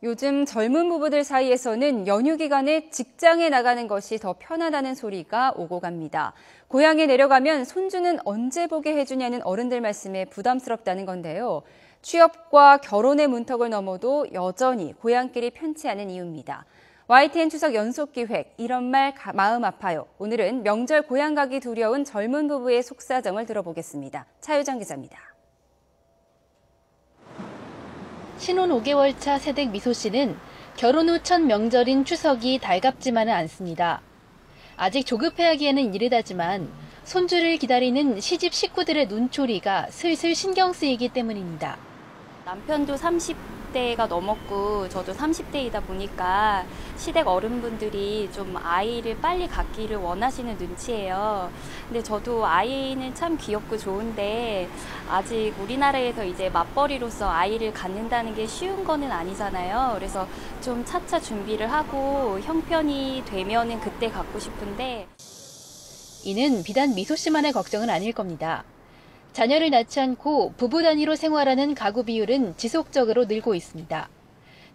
요즘 젊은 부부들 사이에서는 연휴 기간에 직장에 나가는 것이 더 편하다는 소리가 오고 갑니다. 고향에 내려가면 손주는 언제 보게 해주냐는 어른들 말씀에 부담스럽다는 건데요. 취업과 결혼의 문턱을 넘어도 여전히 고향길이 편치 않은 이유입니다. YTN 추석 연속기획 이런 말 마음 아파요. 오늘은 명절 고향 가기 두려운 젊은 부부의 속사정을 들어보겠습니다. 차유정 기자입니다. 신혼 5개월 차 새댁 미소 씨는 결혼 후 첫 명절인 추석이 달갑지만은 않습니다. 아직 조급해하기에는 이르다지만 손주를 기다리는 시집 식구들의 눈초리가 슬슬 신경 쓰이기 때문입니다. 남편도 30대가 넘었고 저도 30대이다 보니까 시댁 어른분들이 좀 아이를 빨리 갖기를 원하시는 눈치예요. 근데 저도 아이는 참 귀엽고 좋은데 아직 우리나라에서 이제 맞벌이로서 아이를 갖는다는 게 쉬운 거는 아니잖아요. 그래서 좀 차차 준비를 하고 형편이 되면은 그때 갖고 싶은데. 이는 비단 미소 씨만의 걱정은 아닐 겁니다. 자녀를 낳지 않고 부부 단위로 생활하는 가구 비율은 지속적으로 늘고 있습니다.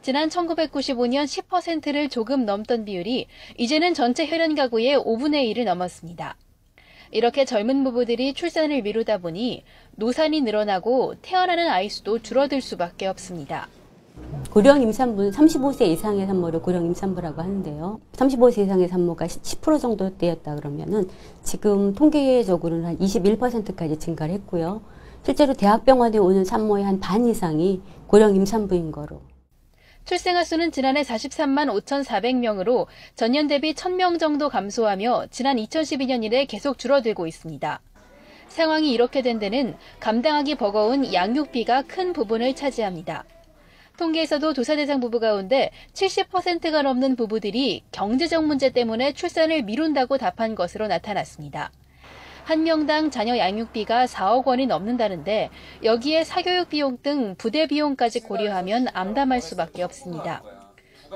지난 1995년 10%를 조금 넘던 비율이 이제는 전체 혈연 가구의 5분의 1을 넘었습니다. 이렇게 젊은 부부들이 출산을 미루다 보니 노산이 늘어나고 태어나는 아이 수도 줄어들 수밖에 없습니다. 고령 임산부 35세 이상의 산모를 고령 임산부라고 하는데요. 35세 이상의 산모가 10% 정도 되었다 그러면은 지금 통계적으로는 한 21%까지 증가를 했고요. 실제로 대학병원에 오는 산모의 한 반 이상이 고령 임산부인 거로. 출생아 수는 지난해 43만 5,400명으로 전년 대비 1,000명 정도 감소하며 지난 2012년 이래 계속 줄어들고 있습니다. 상황이 이렇게 된 데는 감당하기 버거운 양육비가 큰 부분을 차지합니다. 통계에서도 조사 대상 부부 가운데 70%가 넘는 부부들이 경제적 문제 때문에 출산을 미룬다고 답한 것으로 나타났습니다. 한 명당 자녀 양육비가 4억 원이 넘는다는데 여기에 사교육 비용 등 부대 비용까지 고려하면 암담할 수밖에 없습니다.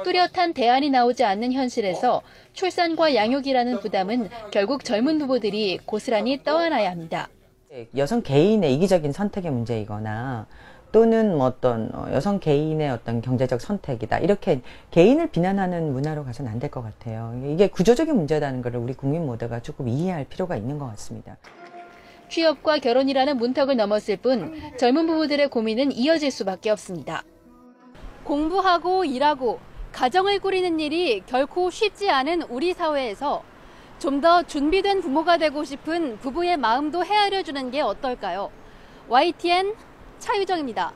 뚜렷한 대안이 나오지 않는 현실에서 출산과 양육이라는 부담은 결국 젊은 부부들이 고스란히 떠안아야 합니다. 여성 개인의 이기적인 선택의 문제이거나 또는 어떤 여성 개인의 어떤 경제적 선택이다. 이렇게 개인을 비난하는 문화로 가서는 안 될 것 같아요. 이게 구조적인 문제라는 것을 우리 국민 모두가 조금 이해할 필요가 있는 것 같습니다. 취업과 결혼이라는 문턱을 넘었을 뿐 젊은 부부들의 고민은 이어질 수밖에 없습니다. 공부하고 일하고 가정을 꾸리는 일이 결코 쉽지 않은 우리 사회에서 좀 더 준비된 부모가 되고 싶은 부부의 마음도 헤아려 주는 게 어떨까요? YTN 차유정입니다.